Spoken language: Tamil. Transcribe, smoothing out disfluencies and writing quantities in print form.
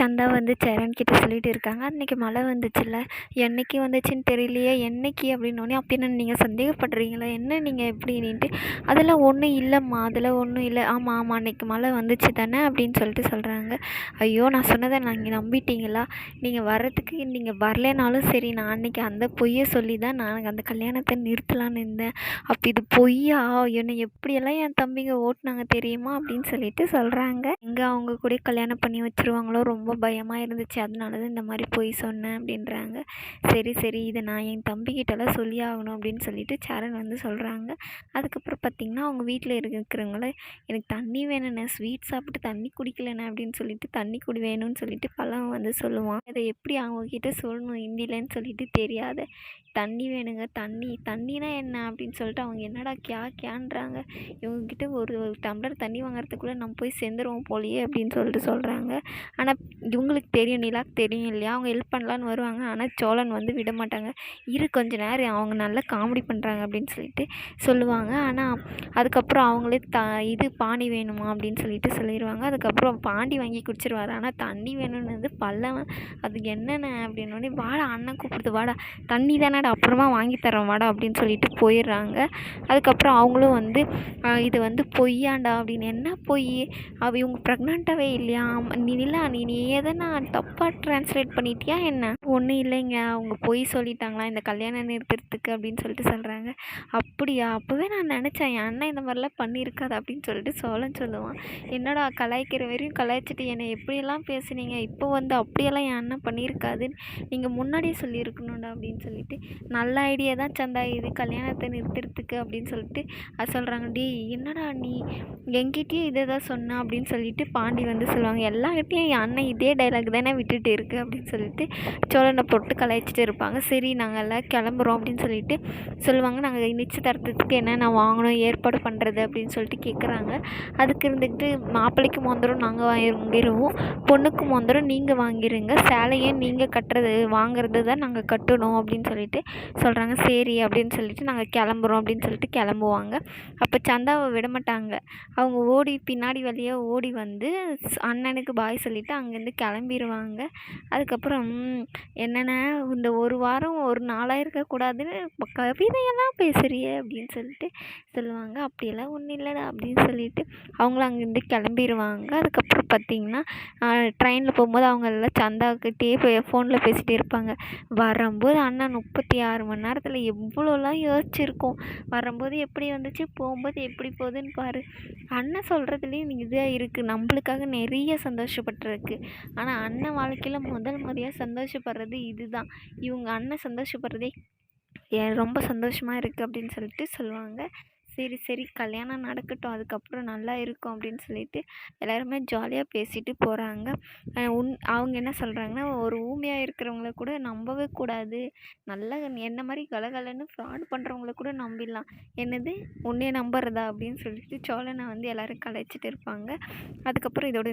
சந்தா வந்து சரண் கிட்ட சொல்லிட்டு இருக்காங்க. அன்னைக்கு மழை வந்துச்சுல்ல, என்னைக்கு வந்துச்சுன்னு தெரியலையே, என்னைக்கு அப்படின்னோடனே, அப்படின்னா நீங்கள் சந்தேகப்படுறீங்களா என்ன நீங்கள் எப்படின்ட்டு, அதெல்லாம் ஒன்றும் இல்லைம்மா, அதெல்லாம் ஒன்றும் இல்லை, ஆமாம் ஆமாம் அன்னைக்கு மழை வந்துச்சு தானே அப்படின்னு சொல்லிட்டு சொல்கிறாங்க. ஐயோ நான் சொன்னதை நீங்கள் நம்பிட்டீங்களா, நீங்கள் வர்றதுக்கு நீங்கள் வரலைனாலும் சரி, நான் அன்னைக்கு அந்த பொய்யை சொல்லி தான் நான் அந்த கல்யாணத்தை நிறுத்தலான்னு இருந்தேன். அப்போ இது பொய்யா, என்னை எப்படியெல்லாம் என் தம்பிங்க ஓட்டுனாங்க தெரியுமா அப்படின்னு சொல்லிட்டு சொல்கிறாங்க. எங்கே அவங்க கூட கல்யாணம் பண்ணி வச்சுருவாங்களோ ரொம்ப பயமாக இருந்துச்சு, அதனால தான் இந்த மாதிரி பொய் சொன்னேன் அப்படின்றாங்க. சரி சரி இதை நான் என் தம்பிக்கிட்டலாம் சொல்லி ஆகணும் அப்படின்னு சொல்லிட்டு சரண் வந்து சொல்கிறாங்க. அதுக்கப்புறம் பார்த்திங்கன்னா அவங்க வீட்டில் இருக்கிறவங்கள எனக்கு தண்ணி வேணுண்ணே, ஸ்வீட் சாப்பிட்டு தண்ணி குடிக்கலண்ணே அப்படின்னு சொல்லிட்டு தண்ணி குடி வேணும்னு சொல்லிட்டு பழம் வந்து சொல்லுவான். அதை எப்படி அவங்கக்கிட்ட சொல்லணும் ஹிந்திலன்னு சொல்லிட்டு தெரியாத, தண்ணி வேணுங்க தண்ணி, தண்ணினா என்ன அப்படின்னு சொல்லிட்டு அவங்க என்னடா கேன்றாங்க, இவங்கக்கிட்ட ஒரு டம்ளர் தண்ணி வாங்குறதுக்குள்ளே நம்ம போய் சேர்ந்துருவோம் போலியே அப்படின்னு சொல்லிட்டு சொல்கிறாங்க. ஆனால் இவங்களுக்கு தெரியும், நிலாக்கு தெரியும் இல்லையா, அவங்க ஹெல்ப் பண்ணலான்னு வருவாங்க. ஆனால் சோழன் வந்து விட மாட்டாங்க. கொஞ்ச நேரம் அவங்க நல்லா காமெடி பண்ணுறாங்க அப்படின்னு சொல்லிட்டு சொல்லுவாங்க. ஆனால் அதுக்கப்புறம் அவங்களே இது பானி வேணுமா அப்படின்னு சொல்லிட்டு சொல்லிடுவாங்க. அதுக்கப்புறம் பாண்டி வாங்கி குடிச்சிருவாரு. ஆனால் தண்ணி வேணும்னு பல்லவன் அதுக்கு என்னென்ன அப்படின்னோடனே, வாடா அண்ணன் கூப்பிடுது வாடா, தண்ணி தானடா அப்புறமா வாங்கி தரோம் வாடா அப்படின்னு சொல்லிட்டு போயிடுறாங்க. அதுக்கப்புறம் அவங்களும் வந்து இது வந்து பொய்யாண்டா அப்படின்னு, என்ன பொய், இவங்க ப்ரெக்னெண்ட்டாகவே இல்லையா, நிலா நீ எதனா தப்பாக ட்ரான்ஸ்லேட் பண்ணிட்டியா என்ன, ஒன்றும் இல்லைங்க அவங்க பொய் சொல்லிட்டாங்களா இந்த கல்யாணம் நிறுத்துறதுக்கு அப்படின்னு சொல்லிட்டு சொல்கிறாங்க. அப்படியா, அப்போவே நான் நினச்சேன் என் அண்ணன் இந்த மாதிரிலாம் பண்ணியிருக்காது அப்படின்னு சொல்லிட்டு சோழன் சொல்லுவான். என்னடா கலாய்க்கிற வரையும் கலாய்ச்சிட்டு என்னை எப்படியெல்லாம் பேசுனீங்க, இப்போ வந்து அப்படியெல்லாம் என் அண்ணன் பண்ணியிருக்காதுன்னு நீங்கள் முன்னாடியே சொல்லியிருக்கணும்டா அப்படின்னு சொல்லிட்டு, நல்ல ஐடியா தான் சந்தா இது கல்யாணத்தை நிறுத்துறதுக்கு அப்படின்னு சொல்லிட்டு சொல்கிறாங்க. என்னடா நீ என்கிட்டயும் இதை தான் சொன்ன அப்படின்னு சொல்லிட்டு பாண்டி வந்து சொல்லுவாங்க. எல்லார்கிட்டையும் என் அண்ணன் இதே டைலாக் தானே விட்டுட்டு இருக்கு அப்படின்னு சொல்லிட்டு சோழனை போட்டு கலாய்ச்சிட்டு இருப்பாங்க. சரி நாங்கள் எல்லாம் கிளம்புறோம் அப்படின்னு சொல்லிட்டு சொல்லுவாங்க. நாங்கள் நிச்சயதார்த்தத்துக்கு என்னென்ன வாங்கணும் ஏற்பாடு பண்ணுறது அப்படின்னு சொல்லிட்டு கேட்குறாங்க. அதுக்கு இருந்துக்கிட்டு மாப்பிள்ளைக்கு மோந்திரம் நாங்கள் வாங்கிடுவோம், பொண்ணுக்கு மோந்திரம் நீங்கள் வாங்கிடுங்க, சேலையை நீங்கள் வாங்குறது தான் நாங்கள் கட்டணும் அப்படின்னு சொல்லிட்டு சொல்கிறாங்க. சரி அப்படின்னு சொல்லிட்டு நாங்கள் கிளம்புறோம் அப்படின்னு சொல்லிட்டு கிளம்புவாங்க. அப்போ சந்தாவை விட மாட்டாங்க. அவங்க பின்னாடி வழியாக ஓடி வந்து அண்ணனுக்கு பாய் சொல்லிவிட்டு அங்கேருந்து கிளம்பிடுவாங்க. அதுக்கப்புறம் என்னென்ன இந்த ஒரு வாரம் ஒரு நாளாக இருக்கக்கூடாதுன்னு கவிதையெல்லாம் பேசுகிறிய அப்படின்னு சொல்லிட்டு சொல்லுவாங்க. அப்படியெல்லாம் ஒன்றும் இல்லைடா அப்படின்னு சொல்லிட்டு அவங்களும் அங்கேருந்து கிளம்பிடுவாங்க. அதுக்கப்புறம் பார்த்திங்கன்னா ட்ரெயினில் போகும்போது அவங்க எல்லாம் சந்தாக்கிட்டே ஃபோனில் பேசிகிட்டே இருப்பாங்க. வரும்போது அண்ணன் 36 மணி நேரத்தில் எவ்வளோலாம் யோசிச்சுருக்கோம், வரும்போது எப்படி வந்துச்சு போகும்போது எப்படி போகுதுன்னு பாரு, அண்ணன் சொல்கிறதுலேயும் இதாக இருக்குது, நம்மளுக்காக நிறைய சந்தோஷப்பட்டிருக்கு. ஆனால் அண்ணன் வாழ்க்கையில் முதல் முறையாக சந்தோஷப்படுறது இதுதான், இவங்க அண்ணன் சந்தோஷப்படுறதே ரொம்ப சந்தோஷமாக இருக்குது அப்படின்னு சொல்லிட்டு சொல்லுவாங்க. சரி சரி கல்யாணம் நடக்கட்டும், அதுக்கப்புறம் நல்லா இருக்கும் அப்படின்னு சொல்லிட்டு எல்லாருமே ஜாலியாக பேசிட்டு போகிறாங்க. அவங்க என்ன சொல்கிறாங்கன்னா, ஒரு ஊமையாக இருக்கிறவங்கள கூட நம்பவே கூடாது, நல்லா என்ன மாதிரி கலகலன்னு ஃப்ராட் பண்ணுறவங்கள கூட நம்பிடலாம், என்னது உன்னைய நம்புறதா அப்படின்னு சொல்லிட்டு சோழனை வந்து எல்லோரும் கலாய்ச்சிட்டு இருப்பாங்க. அதுக்கப்புறம் இதோட